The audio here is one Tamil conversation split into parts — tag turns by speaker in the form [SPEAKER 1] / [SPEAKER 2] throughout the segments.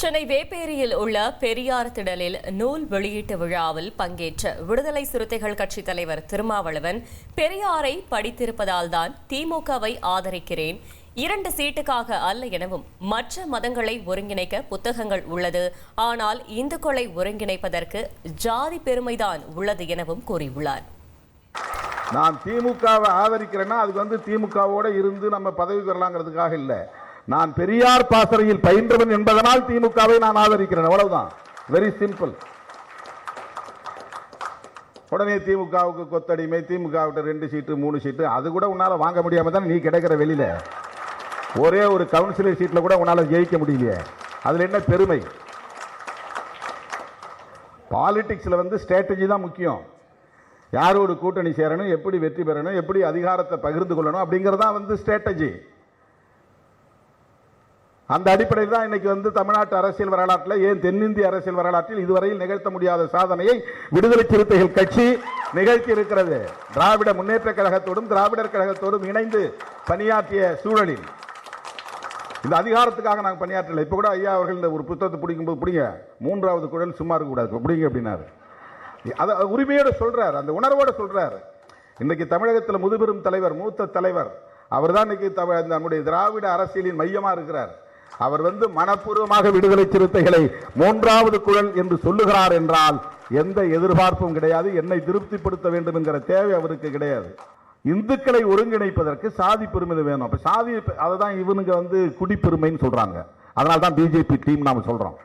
[SPEAKER 1] சென்னை வேப்பேரியில் உள்ள பெரியார் திடலில் நூல் வெளியீட்டு விழாவில் பங்கேற்ற விடுதலை சிறுத்தைகள் கட்சித் தலைவர் திருமாவளவன், பெரியாரை படித்திருப்பதால் தான் திமுகவை ஆதரிக்கிறேன், 2 சீட்டுக்காக அல்ல எனவும், மற்ற மதங்களை ஒருங்கிணைக்க புத்தகங்கள் உள்ளது, ஆனால் இந்துக்களை ஒருங்கிணைப்பதற்கு ஜாதி பெருமைதான் உள்ளது எனவும் கூறியுள்ளார்.
[SPEAKER 2] நான் திமுகவை ஆதரிக்கிறேன்னா அதுக்கு திமுகவோட இருந்து நம்ம பதவி பெறலாங்கிறதுக்காக இல்லை. நான் பெரியார் பாசறையில் பயின்றவன் என்பதனால் திமுகவை நான் ஆதரிக்கிறேன், அவ்வளவுதான். Very simple. உடனே திமுகவுக்கு கொத்தடிமை, திமுகவிட்ட 2 சீட்டு 3 சீட்டு, அது கூட உன்னால வாங்க முடியாம தான் நீ கிடைக்கிற வெளியில. ஒரே ஒரு கவுன்சிலர் சீட்ல கூட உன்னால ஜெயிக்க முடியலையே, அதுல என்ன பெருமை? பாலிடிக்ஸ்ல ஸ்ட்ராட்டஜி தான் முக்கியம். யாரோடு கூட்டணி சேரணும், எப்படி வெற்றி பெறணும், எப்படி அதிகாரத்தை பகிர்ந்து கொள்ளணும் அப்படிங்கறதா ஸ்ட்ராட்டஜி. அந்த அடிப்படையில் தான் இன்னைக்கு தமிழ்நாட்டு அரசியல் வரலாற்றில், ஏன் தென்னிந்திய அரசியல் வரலாற்றில் இதுவரையில் நிகழ்த்த முடியாத சாதனையை விடுதலை சிறுத்தைகள் கட்சி நிகழ்த்தி இருக்கிறது. திராவிட முன்னேற்ற கழகத்தோடும் திராவிடர் கழகத்தோடும் இணைந்து பணியாற்றிய சூழலில் இந்த அதிகாரத்துக்காக நாங்கள் பணியாற்றலை. இப்போ கூட ஐயா அவர்கள் இந்த ஒரு புத்தகத்தை பிடிக்கும்போது, பிடிங்க 3வது குழல் சும்மா இருக்கக்கூடாது பிடிங்க அப்படின்னாரு. அதை உரிமையோடு சொல்றாரு, அந்த உணர்வோடு சொல்றாரு. இன்னைக்கு தமிழகத்தில் முதுபெரும் தலைவர், மூத்த தலைவர், அவர் தான் இன்னைக்கு நம்முடைய திராவிட அரசியலின் மையமா இருக்கிறார். அவர் மனப்பூர்வமாக விடுதலை சிறுத்தைகளை 3வது குழல் என்று சொல்லுகிறார் என்றால் எந்த எதிர்பார்ப்பும் கிடையாது. என்னை திருப்திப்படுத்த வேண்டும் என்கிற தேவை அவருக்கு கிடையாது. இந்துக்களை ஒருங்கிணைப்பதற்கு சாதி பெருமை வேணும். அப்ப சாதி, அதுதான் இவனுங்க குடிப்பெருமைன்னு சொல்றாங்க. அதனால தான் பிஜேபி டீம் நாம சொல்றோம்.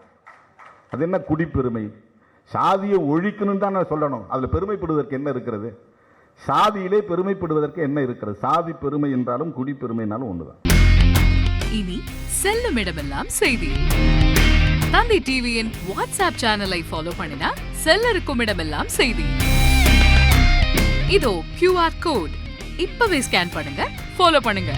[SPEAKER 2] அது என்ன குடிப்பெருமை? சாதியை ஒழிக்கணும் தான் சொல்லணும். அதுல பெருமைப்படுவதற்கு என்ன இருக்கிறது? சாதியிலே பெருமைப்படுவதற்கு என்ன இருக்கிறது? சாதி பெருமை என்றாலும் குடிப்பெருமைனாலும் ஒண்ணுதான்.
[SPEAKER 3] இனி செல்லும் இடமெல்லாம் செய்தி. தந்தி டிவியின் வாட்ஸ்அப் சேனலை ஃபாலோ பண்ணினா செல்ல இருக்கும் இடமெல்லாம் செய்தி. இதோ QR கோட், இப்பவே ஸ்கேன் பண்ணுங்க, ஃபாலோ பண்ணுங்க.